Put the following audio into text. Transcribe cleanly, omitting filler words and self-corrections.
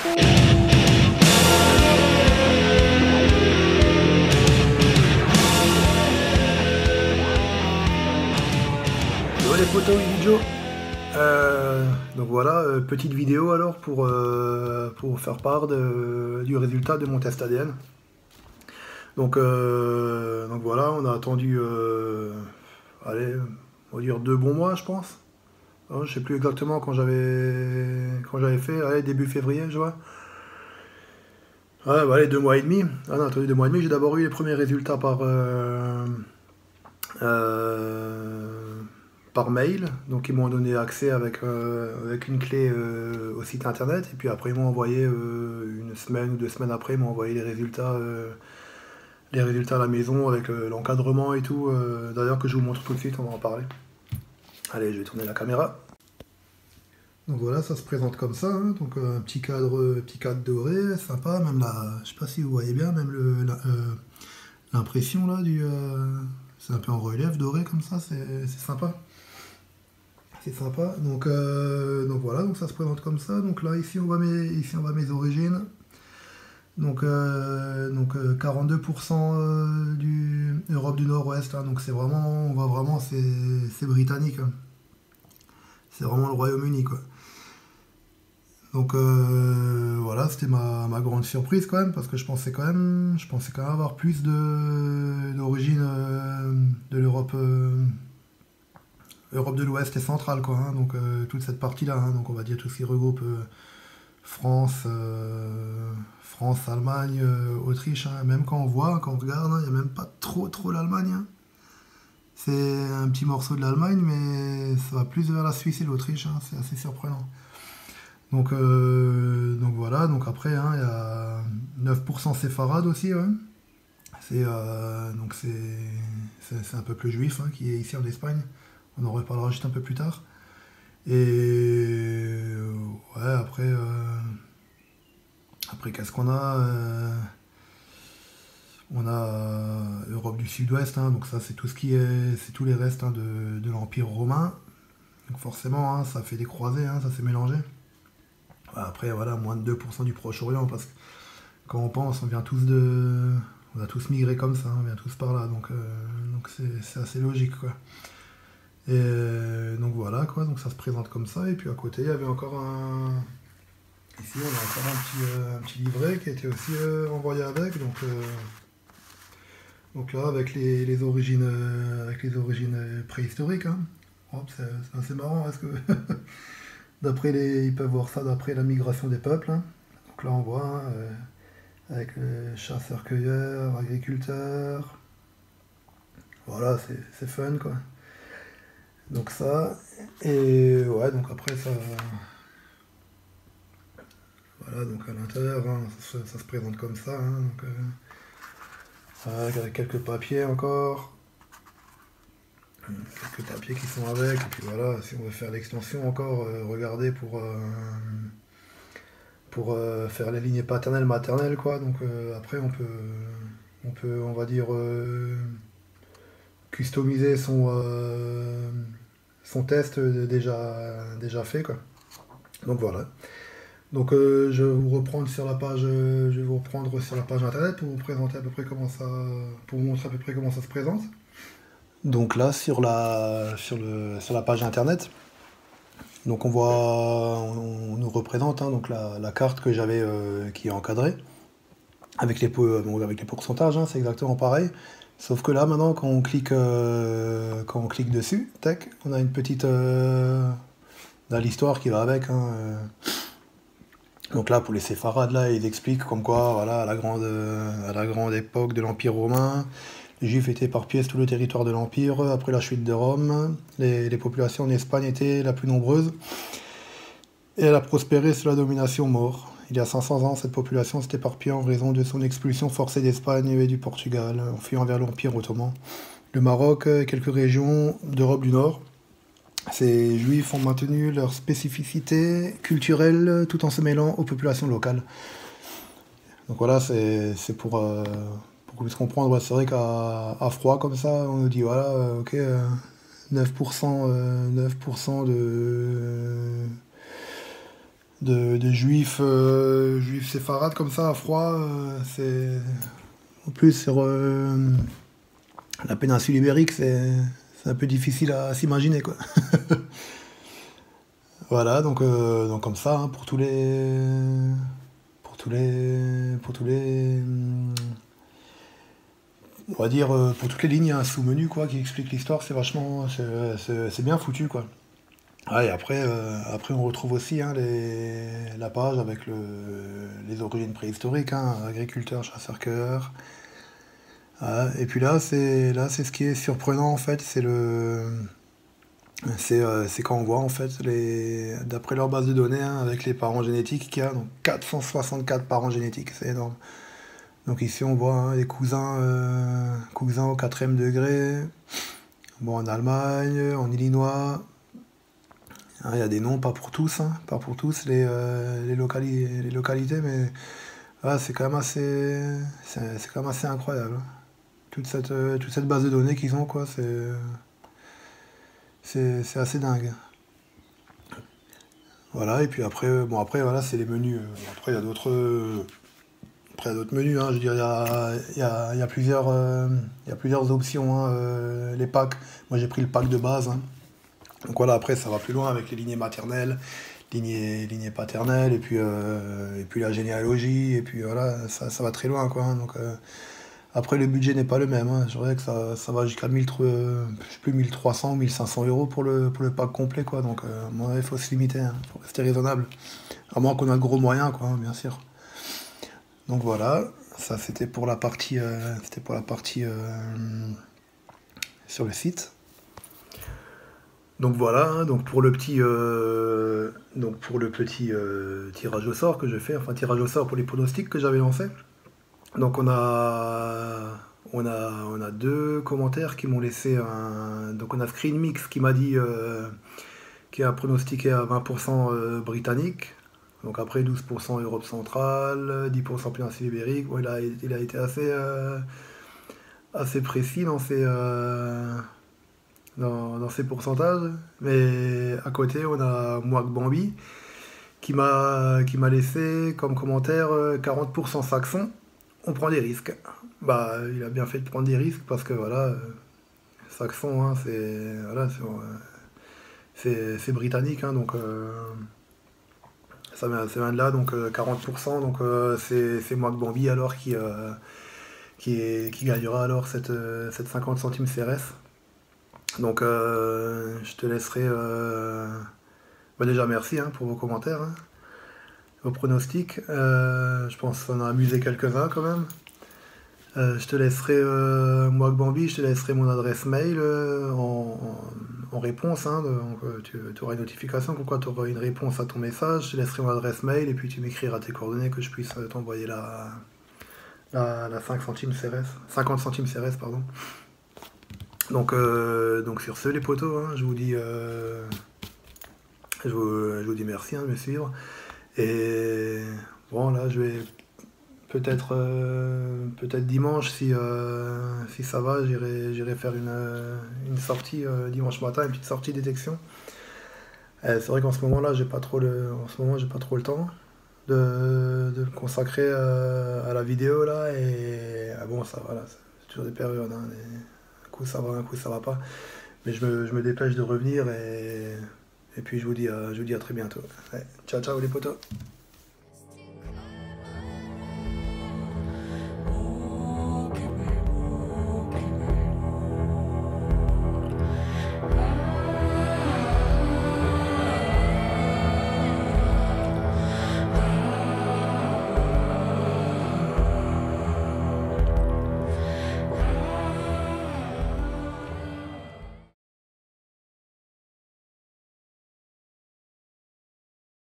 Yo les potos, Joe. Donc voilà, petite vidéo alors pour faire part du résultat de mon test ADN. Donc voilà, on a attendu, allez, on va dire 2 bons mois, je pense. Hein, je sais plus exactement quand j'avais fait, allez, début février, je vois. Ouais, bah, allez, 2 mois et demi. Ah non, attendu 2 mois et demi. J'ai d'abord eu les premiers résultats euh, par mail. Donc ils m'ont donné accès avec une clé au site internet. Et puis après ils m'ont envoyé une semaine ou 2 semaines après, ils m'ont envoyé les résultats à la maison avec l'encadrement et tout. D'ailleurs que je vous montre tout de suite, on va en parler. Allez, je vais tourner la caméra. Donc voilà, ça se présente comme ça, hein. Donc un petit cadre doré, sympa, même là, je sais pas si vous voyez bien, même l'impression là c'est un peu en relief doré comme ça, c'est sympa. C'est sympa. Donc voilà, donc ça se présente comme ça. Donc là ici on voit mes origines. Donc 42% du Europe du Nord-Ouest, hein. Donc c'est vraiment, on voit vraiment c'est britannique, hein. C'est vraiment le Royaume-Uni quoi. Donc voilà, c'était ma grande surprise quand même, parce que je pensais quand même avoir plus d'origine de l'Europe Europe de l'Ouest et centrale quoi, hein. Donc toute cette partie-là, hein. Donc on va dire tout ce qui regroupe France, Allemagne, Autriche, hein. Même quand on regarde, hein, il n'y a même pas trop l'Allemagne, hein. C'est un petit morceau de l'Allemagne, mais ça va plus vers la Suisse et l'Autriche, hein. C'est assez surprenant. Donc voilà, donc après hein, il y a 9% séfarade aussi, ouais. Donc c'est un peuple juif, hein, qui est ici en Espagne. On en reparlera juste un peu plus tard. Et ouais, après qu'est-ce qu'on a on a Europe du Sud-Ouest, hein, donc ça c'est c'est tous les restes, hein, de l'Empire romain. Donc forcément, hein, ça fait des croisés, hein, ça s'est mélangé. Après, voilà, moins de 2% du Proche-Orient, parce que quand on pense, on a tous migré comme ça, hein, on vient tous par là, donc c'est assez logique, quoi. Et donc voilà, quoi, donc ça se présente comme ça, et puis à côté, il y avait encore ici, on a encore un petit livret qui a été aussi envoyé donc là, avec les origines, préhistoriques, hein. Hop, c'est assez marrant, parce que ils peuvent voir ça d'après la migration des peuples, hein. Donc là on voit, hein, avec chasseurs-cueilleurs, agriculteurs. Voilà, c'est fun quoi. Donc ça, et ouais, donc après ça. Voilà, donc à l'intérieur, hein, ça se présente comme ça, hein, donc, avec quelques papiers encore. Quelques papiers qui sont avec, et puis voilà, si on veut faire l'extension encore, regardez pour faire les lignées paternelles, maternelles, quoi. Donc après, on va dire, customiser son test déjà fait, quoi. Donc voilà. Donc je vais vous reprendre sur la page, internet pour vous présenter à peu près pour vous montrer à peu près comment ça se présente. Donc là, sur la page internet, donc on nous représente, hein, donc la carte que j'avais, qui est encadrée, avec les pourcentages, hein, c'est exactement pareil. Sauf que là, maintenant, quand on clique dessus, tac, on a une petite l'histoire qui va avec, hein. Donc là, pour les séfarades, là, ils expliquent comme quoi, voilà, à la grande époque de l'Empire romain, les Juifs étaient éparpillés sur tout le territoire de l'Empire. Après la chute de Rome, les populations en Espagne étaient la plus nombreuse. Et elle a prospéré sous la domination maure. Il y a 500 ans, cette population s'est éparpillée en raison de son expulsion forcée d'Espagne et du Portugal, en fuyant vers l'Empire ottoman. Le Maroc et quelques régions d'Europe du Nord. Ces Juifs ont maintenu leur spécificité culturelle tout en se mêlant aux populations locales. Donc voilà, c'est pour qu'on puisse comprendre. Ouais, c'est vrai qu'à froid comme ça, on nous dit voilà, ok, 9% de juifs séfarades comme ça, à froid. C'est en plus sur la péninsule ibérique, c'est un peu difficile à s'imaginer quoi. Voilà, donc comme ça, hein, pour tous les, on va dire pour toutes les lignes, il y a un sous-menu quoi qui explique l'histoire. C'est vachement, c'est bien foutu quoi. Ah, et après on retrouve aussi hein, la page avec les origines préhistoriques, hein, agriculteurs, chasseurs-cueilleurs. Ah, et puis là c'est ce qui est surprenant en fait, c'est quand on voit en fait d'après leur base de données hein, avec les parents génétiques qu'il y a, donc 464 parents génétiques, c'est énorme. Donc ici on voit hein, les cousins au quatrième degré, bon en Allemagne, en Illinois. Hein, il y a des noms, pas pour tous, hein, pas pour tous les localités, mais ah, c'est quand même assez incroyable, hein. Toute cette base de données qu'ils ont, quoi, c'est assez dingue. Voilà, et puis après, bon, après, voilà, c'est les menus. Après, il y a après, il y a d'autres menus, hein, je veux dire, il y a plusieurs options, hein, les packs. Moi, j'ai pris le pack de base, hein. Donc voilà, après, ça va plus loin avec les lignées maternelles, lignées paternelles, et puis la généalogie, et puis voilà, ça va très loin, quoi, hein. Donc, après, le budget n'est pas le même, hein. Je dirais que ça va jusqu'à 1000, je sais plus, 1300 ou 1500 euros pour le pack complet, quoi. Donc, moi, il faut se limiter, hein. Il faut rester raisonnable. À moins qu'on a de gros moyens, quoi, hein, bien sûr. Donc voilà, ça c'était pour la partie sur le site. Donc voilà, hein, donc pour le petit tirage au sort que je fais, enfin tirage au sort pour les pronostics que j'avais lancés. Donc on a deux commentaires qui m'ont laissé un. Donc on a Screen Mix qui m'a dit qui a pronostiqué à 20% britannique. Donc après 12% Europe centrale, 10% péninsule ibérique. Bon, il a été assez précis dans ses pourcentages. Mais à côté, on a Mouak Bambi qui m'a laissé comme commentaire 40% saxon. On prend des risques. Bah, il a bien fait de prendre des risques parce que voilà, saxon, hein, c'est britannique, hein, donc ça vient de là, donc 40%, donc c'est Mouak Bambi alors qui gagnera alors cette 50 centimes CRS. Donc je te laisserai. Bah déjà merci hein, pour vos commentaires, hein, vos pronostics. Je pense qu'on a amusé quelques-uns quand même. Je te laisserai, moi Bambi, je te laisserai mon adresse mail en réponse. Hein, donc, tu auras une notification, pourquoi tu auras une réponse à ton message. Je te laisserai mon adresse mail et puis tu m'écriras tes coordonnées que je puisse t'envoyer la 5 centimes CRS, 50 centimes CRS, pardon. Donc sur ce, les potos, hein, je vous dis merci hein, de me suivre. Et bon, là, je vais peut-être dimanche, si ça va, j'irai faire une sortie dimanche matin, une petite sortie détection. C'est vrai qu'en ce moment-là, j'ai pas trop le temps de me consacrer à la vidéo là. Et bon, ça va, là, c'est toujours des périodes, hein, un coup ça va, un coup ça va pas. Mais je me dépêche de revenir et puis je vous dis à très bientôt. Ouais, ciao ciao les potos.